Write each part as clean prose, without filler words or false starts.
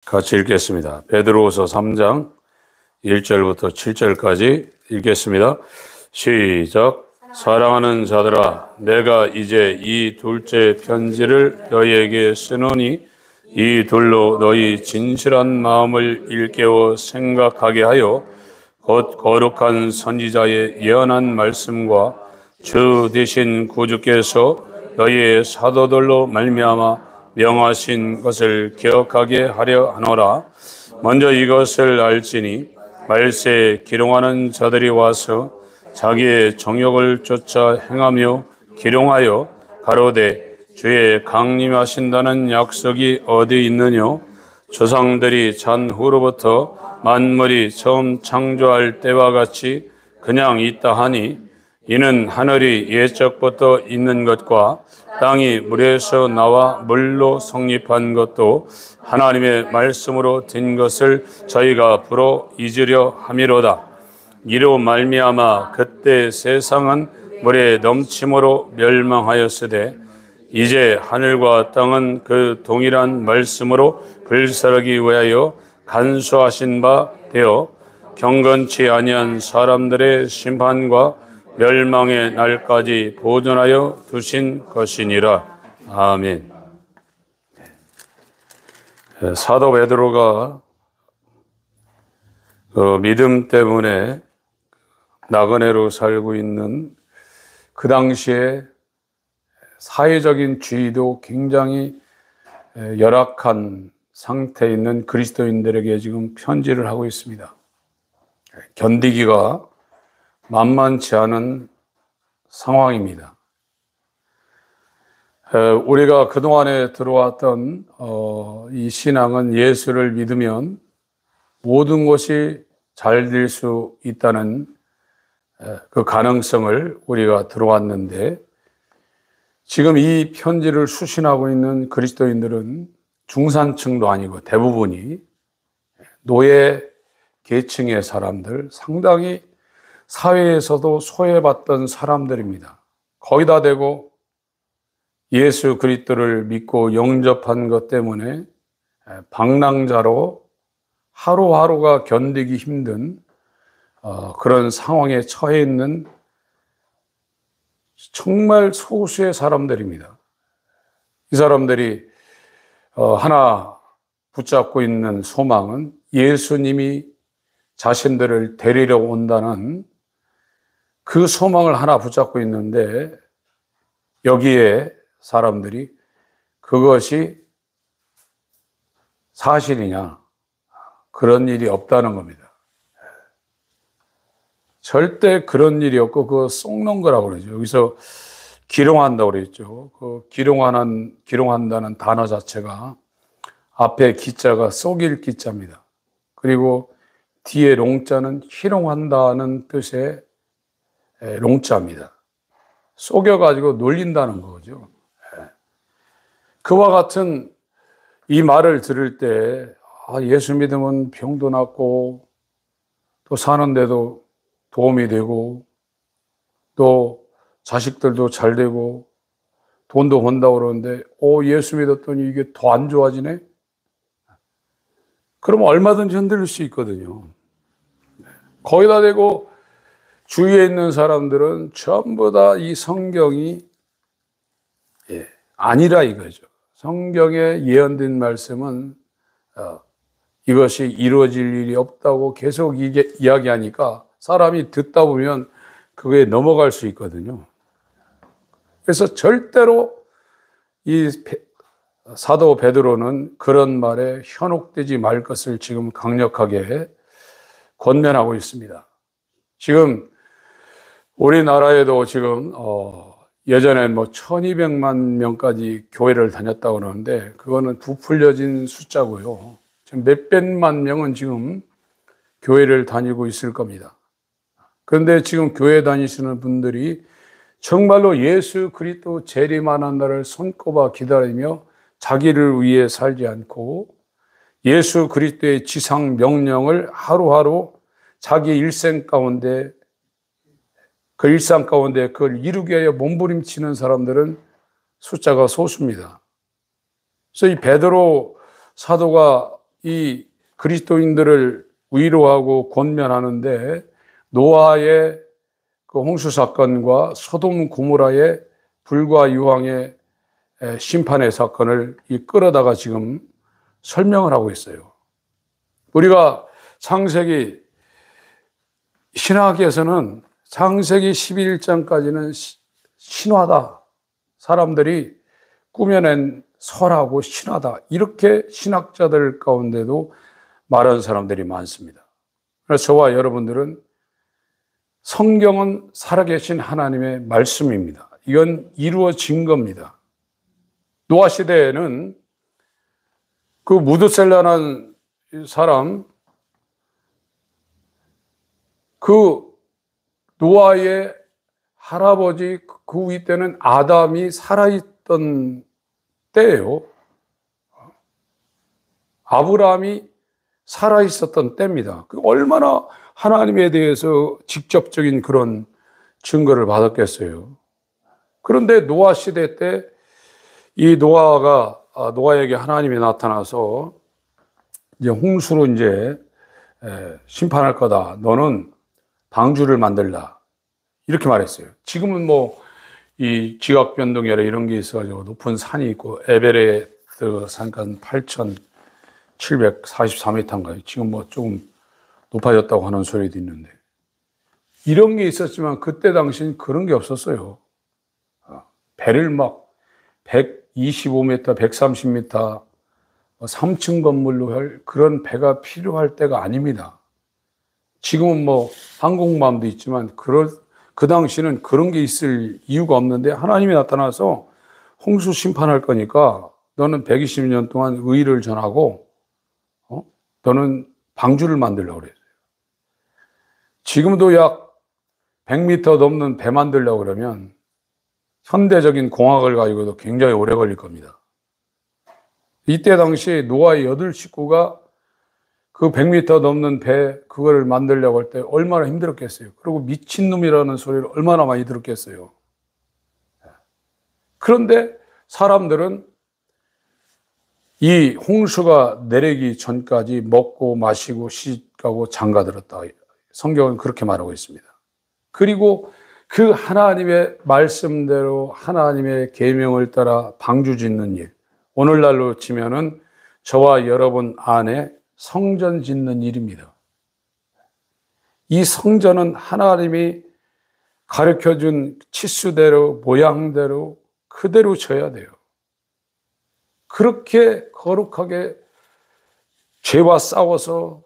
같이 읽겠습니다. 베드로후서 3장 1절부터 7절까지 읽겠습니다. 시작. 사랑하는 자들아, 내가 이제 이 둘째 편지를 너희에게 쓰노니 이 둘로 너희 진실한 마음을 일깨워 생각하게 하여 곧 거룩한 선지자의 예언한 말씀과 주 되신 구주께서 너희의 사도들로 말미암아 명하신 것을 기억하게 하려 하노라. 먼저 이것을 알지니 말세에 기롱하는 자들이 와서 자기의 정욕을 쫓아 행하며 기롱하여 가로되 주의 강림하신다는 약속이 어디 있느냐? 조상들이 잔 후로부터 만물이 처음 창조할 때와 같이 그냥 있다 하니 이는 하늘이 옛적부터 있는 것과 땅이 물에서 나와 물로 성립한 것도 하나님의 말씀으로 된 것을 저희가 불어 잊으려 함이로다. 이로 말미암아 그때 세상은 물에 넘침으로 멸망하였으되 이제 하늘과 땅은 그 동일한 말씀으로 불사르기 위하여 간수하신 바 되어 경건치 아니한 사람들의 심판과 멸망의 날까지 보존하여 두신 것이니라. 아멘. 사도 베드로가 믿음 때문에 나그네로 살고 있는 그 당시에 사회적인 지위도 굉장히 열악한 상태에 있는 그리스도인들에게 지금 편지를 하고 있습니다. 견디기가 만만치 않은 상황입니다. 우리가 그동안에 들어왔던 이 신앙은 예수를 믿으면 모든 것이 잘 될 수 있다는 그 가능성을 우리가 들어왔는데 지금 이 편지를 수신하고 있는 그리스도인들은 중산층도 아니고 대부분이 노예 계층의 사람들, 상당히 사회에서도 소외받던 사람들입니다. 거기다 대고 예수 그리스도를 믿고 영접한 것 때문에 방랑자로 하루하루가 견디기 힘든 그런 상황에 처해 있는 정말 소수의 사람들입니다. 이 사람들이 하나 붙잡고 있는 소망은 예수님이 자신들을 데리러 온다는 그 소망을 하나 붙잡고 있는데 여기에 사람들이 그것이 사실이냐? 그런 일이 없다는 겁니다. 절대 그런 일이 없고 그거 속는 거라고 그러죠. 여기서 기롱한다고 그랬죠. 그 기롱한다는 단어 자체가 앞에 기자가 속일 기자입니다. 그리고 뒤에 롱자는 희롱한다는 뜻의 롱자입니다. 속여가지고 놀린다는 거죠. 그와 같은 이 말을 들을 때 예수 믿으면 병도 낫고 또 사는데도 도움이 되고 또 자식들도 잘 되고 돈도 번다고 그러는데 예수 믿었더니 이게 더 안 좋아지네? 그러면 얼마든지 흔들릴 수 있거든요. 거기다 대고 주위에 있는 사람들은 전부 다 이 성경이 아니라 이거죠. 성경에 예언된 말씀은 이것이 이루어질 일이 없다고 계속 이야기하니까 사람이 듣다 보면 그거에 넘어갈 수 있거든요. 그래서 절대로 이 사도 베드로는 그런 말에 현혹되지 말 것을 지금 강력하게 권면하고 있습니다. 지금 우리나라에도 지금 예전에 1200만 명까지 교회를 다녔다고 그러는데 그거는 부풀려진 숫자고요. 지금 몇백만 명은 지금 교회를 다니고 있을 겁니다. 그런데 지금 교회 다니시는 분들이 정말로 예수 그리스도 재림하는 날을 손꼽아 기다리며 자기를 위해 살지 않고 예수 그리스도의 지상 명령을 하루하루 자기 일생 가운데 그 일상 가운데 그걸 이루기 위하여 몸부림치는 사람들은 숫자가 소수입니다. 그래서 이 베드로 사도가 이 그리스도인들을 위로하고 권면하는데 노아의 그 홍수 사건과 소돔 고모라의 불과 유황의 심판의 사건을 끌어다가 지금 설명을 하고 있어요. 우리가 창세기 신학에서는 창세기 11장까지는 신화다. 사람들이 꾸며낸 설하고 신화다. 이렇게 신학자들 가운데도 말하는 사람들이 많습니다. 그래서 저와 여러분들은 성경은 살아계신 하나님의 말씀입니다. 이건 이루어진 겁니다. 노아 시대에는 그 무드셀라라는 사람, 그 노아의 할아버지 그 위 때는 아담이 살아있던 때예요. 아브라함이 살아있었던 때입니다. 얼마나 하나님에 대해서 직접적인 그런 증거를 받았겠어요. 그런데 노아 시대 때 이 노아에게 하나님이 나타나서 이제 홍수로 이제 심판할 거다. 너는 방주를 만들라. 이렇게 말했어요. 지금은 뭐 이 지각 변동이라 이런 게 있어가지고 높은 산이 있고 에베레스트 산간 8,744m인가요? 지금 뭐 조금 높아졌다고 하는 소리도 있는데 이런 게 있었지만 그때 당시엔 그런 게 없었어요. 배를 막 125m, 130m 3층 건물로 할 그런 배가 필요할 때가 아닙니다. 지금은 뭐 항공모함도 있지만 그 당시는 그런 게 있을 이유가 없는데 하나님이 나타나서 홍수 심판할 거니까 너는 120년 동안 의를 전하고 너는 방주를 만들려고 그래요. 지금도 약 100m 넘는 배 만들려고 그러면 현대적인 공학을 가지고도 굉장히 오래 걸릴 겁니다. 이때 당시 노아의 8식구가 그 100m 넘는 배, 그거를 만들려고 할 때 얼마나 힘들었겠어요. 그리고 미친놈이라는 소리를 얼마나 많이 들었겠어요. 그런데 사람들은 이 홍수가 내리기 전까지 먹고 마시고 시집가고 장가들었다. 성경은 그렇게 말하고 있습니다. 그리고 그 하나님의 말씀대로 하나님의 계명을 따라 방주 짓는 일, 오늘날로 치면은 저와 여러분 안에 성전 짓는 일입니다. 이 성전은 하나님이 가르쳐준 치수대로 모양대로 그대로 져야 돼요. 그렇게 거룩하게 죄와 싸워서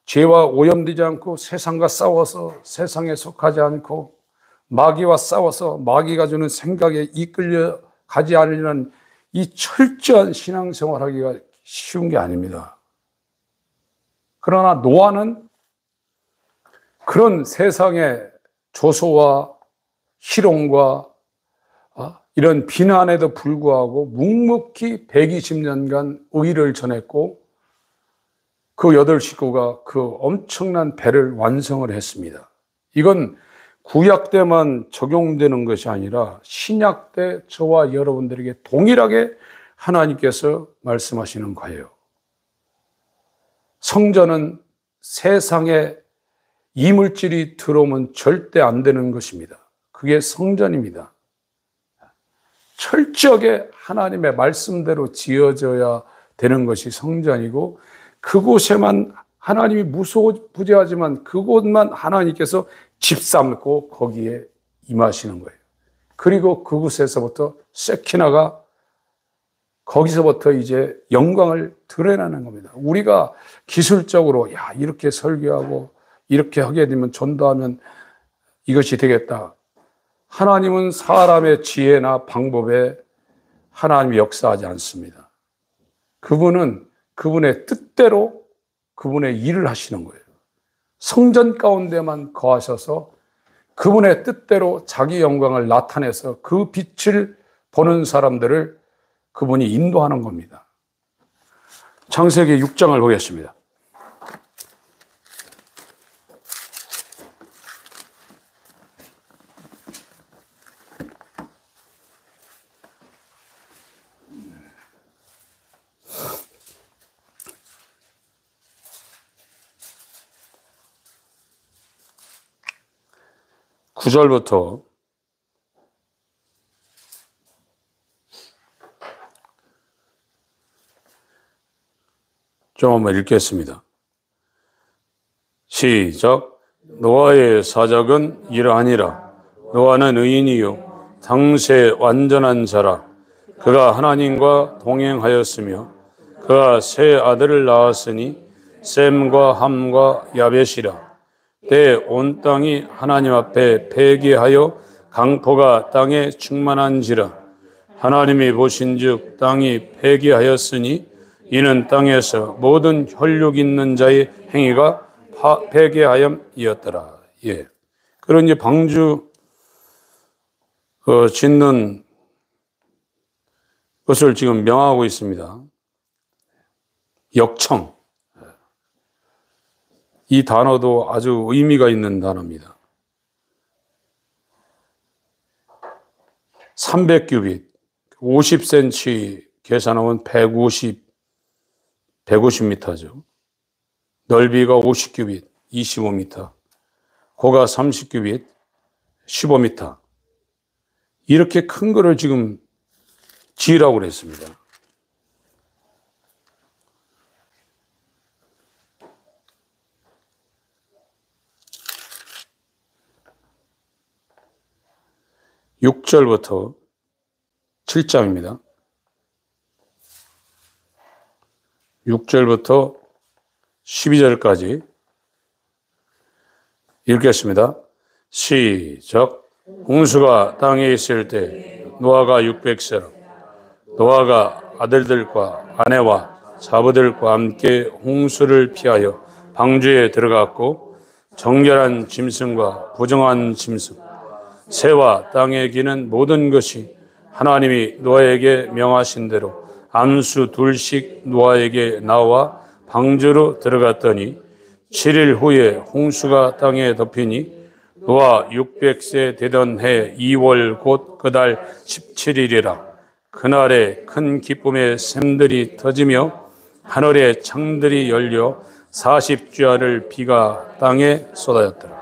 죄와 오염되지 않고 세상과 싸워서 세상에 속하지 않고 마귀와 싸워서 마귀가 주는 생각에 이끌려 가지 않으려는 이 철저한 신앙생활하기가 쉬운 게 아닙니다. 그러나 노아는 그런 세상의 조소와 희롱과 이런 비난에도 불구하고 묵묵히 120년간 의를 전했고 그 8식구가 그 엄청난 배를 완성을 했습니다. 이건 구약 때만 적용되는 것이 아니라 신약 때 저와 여러분들에게 동일하게 하나님께서 말씀하시는 거예요. 성전은 세상에 이물질이 들어오면 절대 안 되는 것입니다. 그게 성전입니다. 철저하게 하나님의 말씀대로 지어져야 되는 것이 성전이고 그곳에만 하나님이 무소부재하지만 그곳만 하나님께서 집 삼고 거기에 임하시는 거예요. 그리고 그곳에서부터 세키나가 거기서부터 이제 영광을 드러내는 겁니다. 우리가 기술적으로 이렇게 설교하고 이렇게 하게 되면 전도하면 이것이 되겠다. 하나님은 사람의 지혜나 방법에 하나님이 역사하지 않습니다. 그분은 그분의 뜻대로 그분의 일을 하시는 거예요. 성전 가운데만 거하셔서 그분의 뜻대로 자기 영광을 나타내서 그 빛을 보는 사람들을 그분이 인도하는 겁니다. 창세기 6장을 보겠습니다. 9절부터 좀 한번 읽겠습니다. 시작. 노아의 사적은 이러하니라. 노아는 의인이요 당시에 완전한 자라. 그가 하나님과 동행하였으며 그가 세 아들을 낳았으니 셈과 함과 야벳이라. 때 온 땅이 하나님 앞에 패기하여 강포가 땅에 충만한지라. 하나님이 보신즉 땅이 패기하였으니 이는 땅에서 모든 혈육 있는 자의 행위가 패기하염이었더라. 예. 그런 이제 방주 짓는 것을 지금 명하고 있습니다. 역청. 이 단어도 아주 의미가 있는 단어입니다. 300규빗, 50cm 계산하면 150m죠. 넓이가 50규빗, 25m. 고가 30규빗, 15m. 이렇게 큰 거를 지금 지으라고 그랬습니다. (6절부터) 7장입니다. 6절부터 12절까지 읽겠습니다. 시작. 홍수가 땅에 있을 때 노아가 600세라. 노아가 아들들과 아내와 자부들과 함께 홍수를 피하여 방주에 들어갔고 정결한 짐승과 부정한 짐승, 새와 땅에 기는 모든 것이 하나님이 노아에게 명하신 대로 암수 둘씩 노아에게 나와 방주로 들어갔더니 7일 후에 홍수가 땅에 덮이니 노아 600세 되던 해 2월 곧 그달 17일이라. 그날에 큰 기쁨의 샘들이 터지며 하늘의 창들이 열려 40주야를 비가 땅에 쏟아졌더라.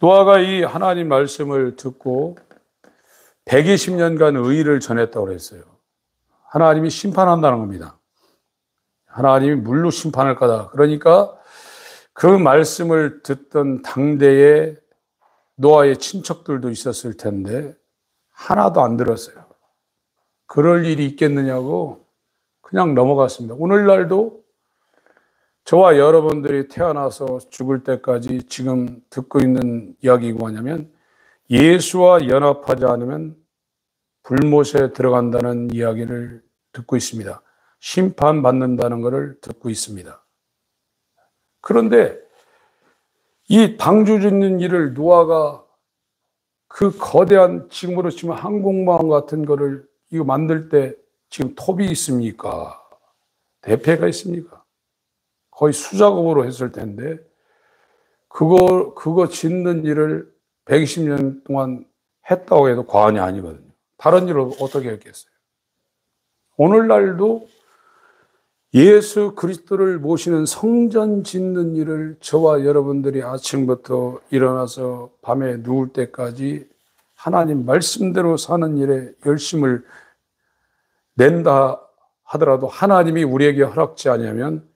노아가 이 하나님 말씀을 듣고 120년간 의의를 전했다고 그랬어요. 하나님이 심판한다는 겁니다. 하나님이 물로 심판할 거다. 그러니까 그 말씀을 듣던 당대에 노아의 친척들도 있었을 텐데 하나도 안 들었어요. 그럴 일이 있겠느냐고 그냥 넘어갔습니다. 오늘날도 저와 여러분들이 태어나서 죽을 때까지 지금 듣고 있는 이야기가 뭐냐면 예수와 연합하지 않으면 불못에 들어간다는 이야기를 듣고 있습니다. 심판받는다는 것을 듣고 있습니다. 그런데 이 방주 짓는 일을 노아가 그 거대한 지금으로 치면 항공모함 같은 거를 이거 만들 때 지금 톱이 있습니까? 대패가 있습니까? 거의 수작업으로 했을 텐데 그거 짓는 일을 120년 동안 했다고 해도 과언이 아니거든요. 다른 일을 어떻게 했겠어요? 오늘날도 예수 그리스도를 모시는 성전 짓는 일을 저와 여러분들이 아침부터 일어나서 밤에 누울 때까지 하나님 말씀대로 사는 일에 열심을 낸다 하더라도 하나님이 우리에게 허락지 않으면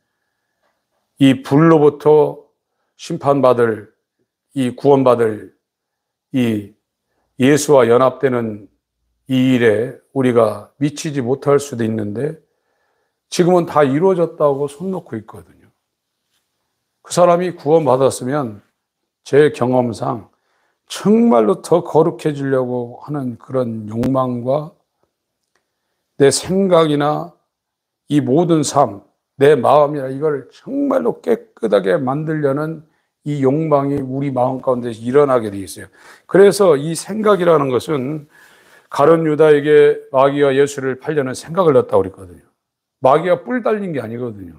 이 불로부터 심판받을, 이 구원받을 이 예수와 연합되는 이 일에 우리가 미치지 못할 수도 있는데 지금은 다 이루어졌다고 손 놓고 있거든요. 그 사람이 구원받았으면 제 경험상 정말로 더 거룩해지려고 하는 그런 욕망과 내 생각이나 이 모든 삶, 내 마음이나 이걸 정말로 깨끗하게 만들려는 이 욕망이 우리 마음 가운데 일어나게 돼 있어요. 그래서 이 생각이라는 것은 가룟 유다에게 마귀가 예수를 팔려는 생각을 넣었다고 그랬거든요. 마귀가 뿔 달린 게 아니거든요.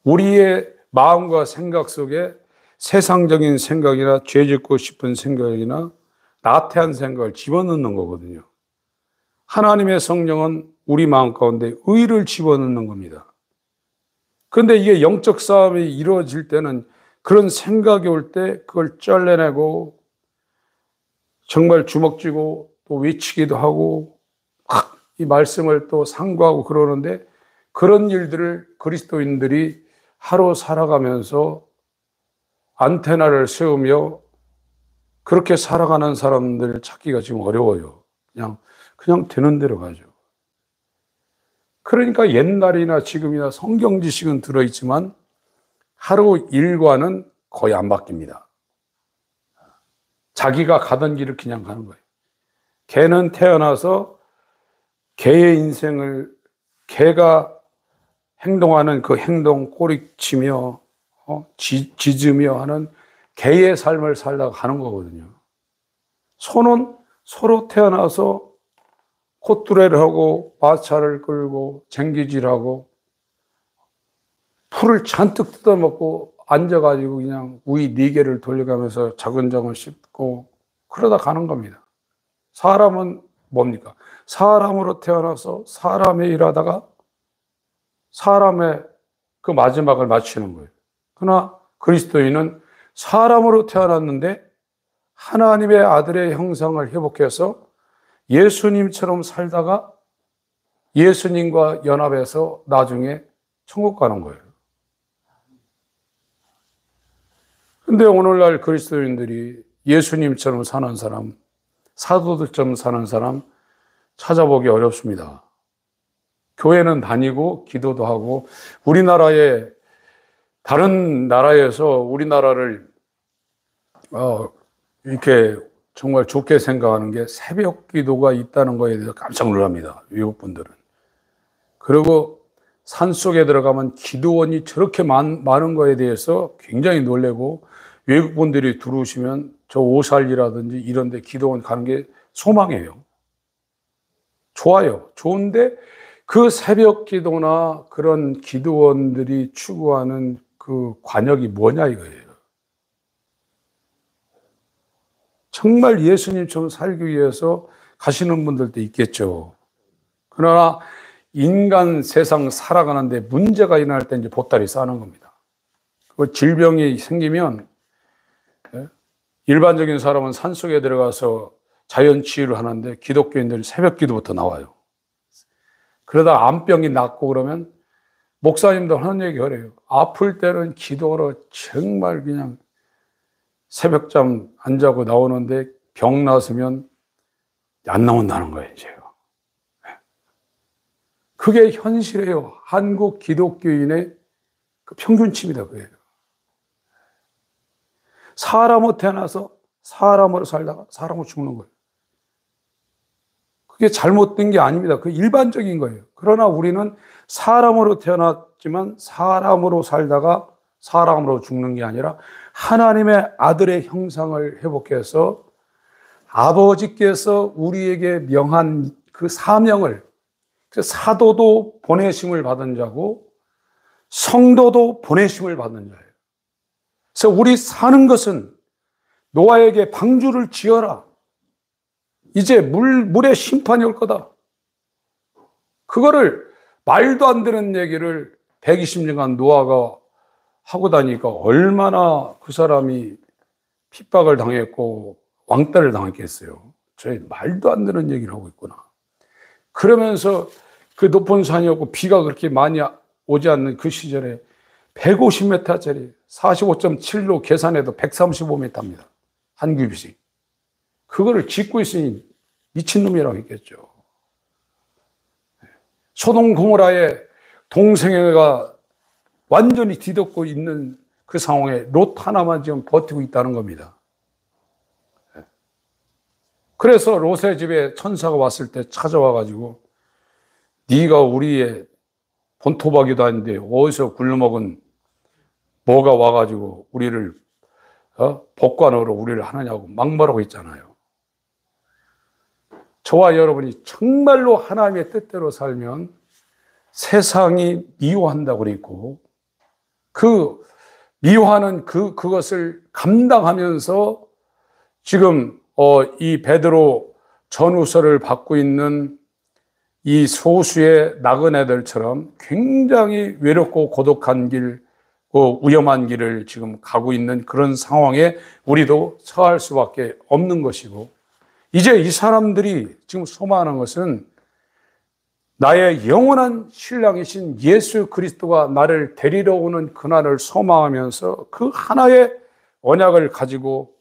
우리의 마음과 생각 속에 세상적인 생각이나 죄 짓고 싶은 생각이나 나태한 생각을 집어넣는 거거든요. 하나님의 성령은 우리 마음 가운데 의를 집어넣는 겁니다. 그런데 이게 영적 싸움이 이루어질 때는 그런 생각이 올 때 그걸 쩔내내고 정말 주먹 쥐고 또 외치기도 하고 막 이 말씀을 또 상고하고 그러는데, 그런 일들을 그리스도인들이 하루 살아가면서 안테나를 세우며 그렇게 살아가는 사람들 찾기가 지금 어려워요. 그냥 되는 대로 가죠. 그러니까 옛날이나 지금이나 성경 지식은 들어있지만 하루 일과는 거의 안 바뀝니다. 자기가 가던 길을 그냥 가는 거예요. 개는 태어나서 개의 인생을, 개가 행동하는 그 행동 꼬리치며 짖으며 하는 개의 삶을 살다가 가는 거거든요. 소는 서로 태어나서 콧두레를 하고 마차를 끌고 쟁기질하고 풀을 잔뜩 뜯어먹고 앉아가지고 그냥 우이 4개를 돌려가면서 자근자근 씹고 그러다 가는 겁니다. 사람은 뭡니까? 사람으로 태어나서 사람의 일하다가 사람의 그 마지막을 마치는 거예요. 그러나 그리스도인은 사람으로 태어났는데 하나님의 아들의 형상을 회복해서 예수님처럼 살다가 예수님과 연합해서 나중에 천국 가는 거예요. 근데 오늘날 그리스도인들이 예수님처럼 사는 사람, 사도들처럼 사는 사람 찾아보기 어렵습니다. 교회는 다니고 기도도 하고, 우리나라에 다른 나라에서 우리나라를 이렇게 정말 좋게 생각하는 게 새벽 기도가 있다는 거에 대해서 깜짝 놀랍니다. 외국 분들은. 그리고 산속에 들어가면 기도원이 저렇게 많은 거에 대해서 굉장히 놀래고, 외국 분들이 들어오시면 저 오살리라든지 이런 데 기도원 가는 게 소망이에요. 좋아요. 좋은데 그 새벽 기도나 그런 기도원들이 추구하는 그 관역이 뭐냐 이거예요. 정말 예수님처럼 살기 위해서 가시는 분들도 있겠죠. 그러나 인간 세상 살아가는데 문제가 일어날 때 이제 보따리 싸는 겁니다. 그 질병이 생기면 일반적인 사람은 산속에 들어가서 자연 치유를 하는데 기독교인들이 새벽 기도부터 나와요. 그러다 암병이 낫고 그러면 목사님도 하는 얘기 그래요. 아플 때는 기도로 정말 그냥 새벽잠 안 자고 나오는데 병 나으면 안 나온다는 거예요, 제가. 그게 현실이에요. 한국 기독교인의 그 평균치입니다, 그게. 사람으로 태어나서 사람으로 살다가 사람으로 죽는 거예요. 그게 잘못된 게 아닙니다. 그게 일반적인 거예요. 그러나 우리는 사람으로 태어났지만 사람으로 살다가 사람으로 죽는 게 아니라 하나님의 아들의 형상을 회복해서 아버지께서 우리에게 명한 그 사명을, 사도도 보내심을 받은 자고 성도도 보내심을 받는 자예요. 그래서 우리 사는 것은 노아에게 방주를 지어라. 이제 물의 심판이 올 거다. 그거를 말도 안 되는 얘기를 120년간 노아가 하고 다니니까 얼마나 그 사람이 핍박을 당했고 왕따를 당했겠어요. 저희 말도 안 되는 얘기를 하고 있구나. 그러면서 그 높은 산이었고 비가 그렇게 많이 오지 않는 그 시절에 150m짜리 45.7로 계산해도 135m입니다. 한 규빗이. 그거를 짓고 있으니 미친놈이라고 했겠죠. 소돔 고모라의 동생애가 완전히 뒤덮고 있는 그 상황에 롯 하나만 지금 버티고 있다는 겁니다. 그래서 롯의 집에 천사가 왔을 때 찾아와가지고 네가 우리의 본토박이도 아닌데 어디서 굴러먹은 뭐가 와가지고 우리를 복관으로 우리를 하느냐고 막말하고 있잖아요. 저와 여러분이 정말로 하나님의 뜻대로 살면 세상이 미워한다고 그랬고, 그 미워하는 그것을 감당하면서 지금 이 베드로 전후서를 받고 있는 이 소수의 나그네들처럼 굉장히 외롭고 고독한 길 위험한 길을 지금 가고 있는 그런 상황에 우리도 처할 수밖에 없는 것이고, 이제 이 사람들이 지금 소망하는 것은 나의 영원한 신랑이신 예수 그리스도가 나를 데리러 오는 그날을 소망하면서 그 하나의 언약을 가지고,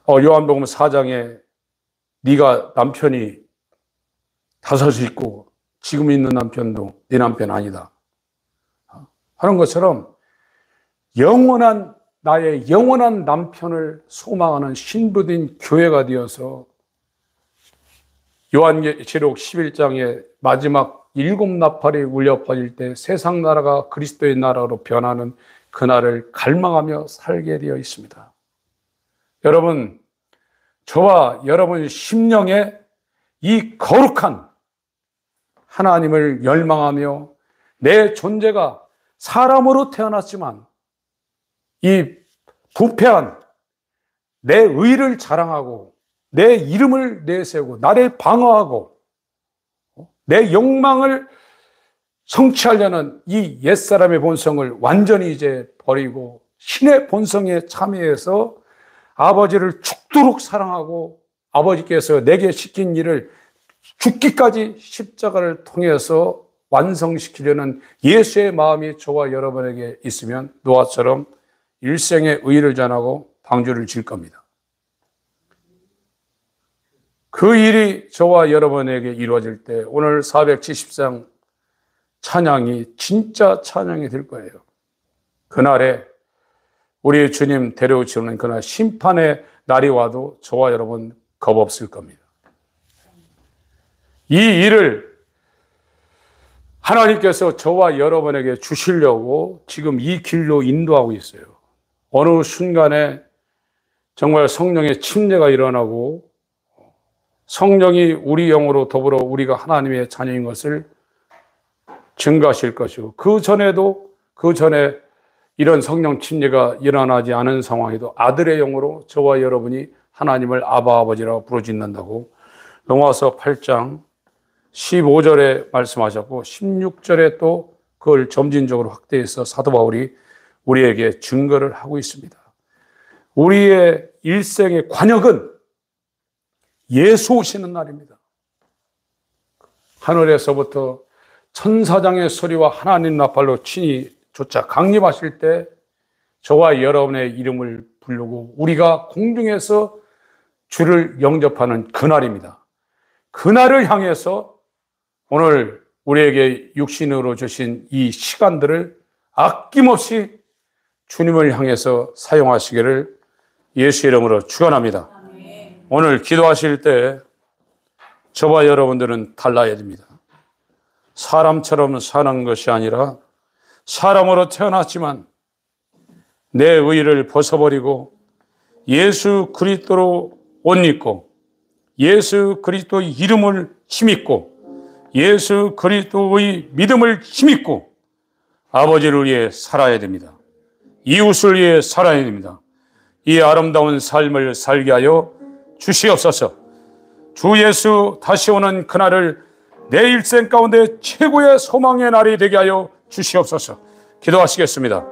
요한복음 4장에 네가 남편이 5이 있고 지금 있는 남편도 네 남편 아니다 하는 것처럼, 나의 영원한 남편을 소망하는 신부된 교회가 되어서 요한계시록 11장에 마지막 7 나팔이 울려 퍼질 때 세상 나라가 그리스도의 나라로 변하는 그날을 갈망하며 살게 되어 있습니다. 여러분, 저와 여러분 심령에 이 거룩한 하나님을 열망하며 내 존재가 사람으로 태어났지만 이 부패한 내 의를 자랑하고 내 이름을 내세우고 나를 방어하고 내 욕망을 성취하려는 이 옛사람의 본성을 완전히 이제 버리고 신의 본성에 참여해서 아버지를 죽도록 사랑하고 아버지께서 내게 시킨 일을 죽기까지 십자가를 통해서 완성시키려는 예수의 마음이 저와 여러분에게 있으면 노아처럼 일생의 의를 전하고 방주를 질 겁니다. 그 일이 저와 여러분에게 이루어질 때 오늘 470장 찬양이 진짜 찬양이 될 거예요. 그날에 우리 주님 데려오시는 그날 심판의 날이 와도 저와 여러분 겁 없을 겁니다. 이 일을 하나님께서 저와 여러분에게 주시려고 지금 이 길로 인도하고 있어요. 어느 순간에 정말 성령의 침례가 일어나고 성령이 우리 영으로 더불어 우리가 하나님의 자녀인 것을 증거하실 것이고, 그 전에 이런 성령 침례가 일어나지 않은 상황에도 아들의 영으로 저와 여러분이 하나님을 아바 아버지라고 부르짖는다고 로마서 8장 15절에 말씀하셨고 16절에 또 그걸 점진적으로 확대해서 사도 바울이 우리에게 증거를 하고 있습니다. 우리의 일생의 관역은 예수 오시는 날입니다. 하늘에서부터 천사장의 소리와 하나님 나팔로 친히 조차 강림하실 때 저와 여러분의 이름을 부르고 우리가 공중에서 주를 영접하는 그날입니다. 그날을 향해서 오늘 우리에게 육신으로 주신 이 시간들을 아낌없이 주님을 향해서 사용하시기를 예수의 이름으로 축원합니다. 오늘 기도하실 때 저와 여러분들은 달라야 됩니다. 사람처럼 사는 것이 아니라 사람으로 태어났지만 내 의를 벗어버리고 예수 그리스도로 옷 입고 예수 그리스도의 이름을 힘입고 예수 그리스도의 믿음을 힘입고 아버지를 위해 살아야 됩니다. 이웃을 위해 살아야 됩니다. 이 아름다운 삶을 살게 하여 주시옵소서. 주 예수 다시 오는 그날을 내 일생 가운데 최고의 소망의 날이 되게 하여 주시옵소서. 기도하시겠습니다.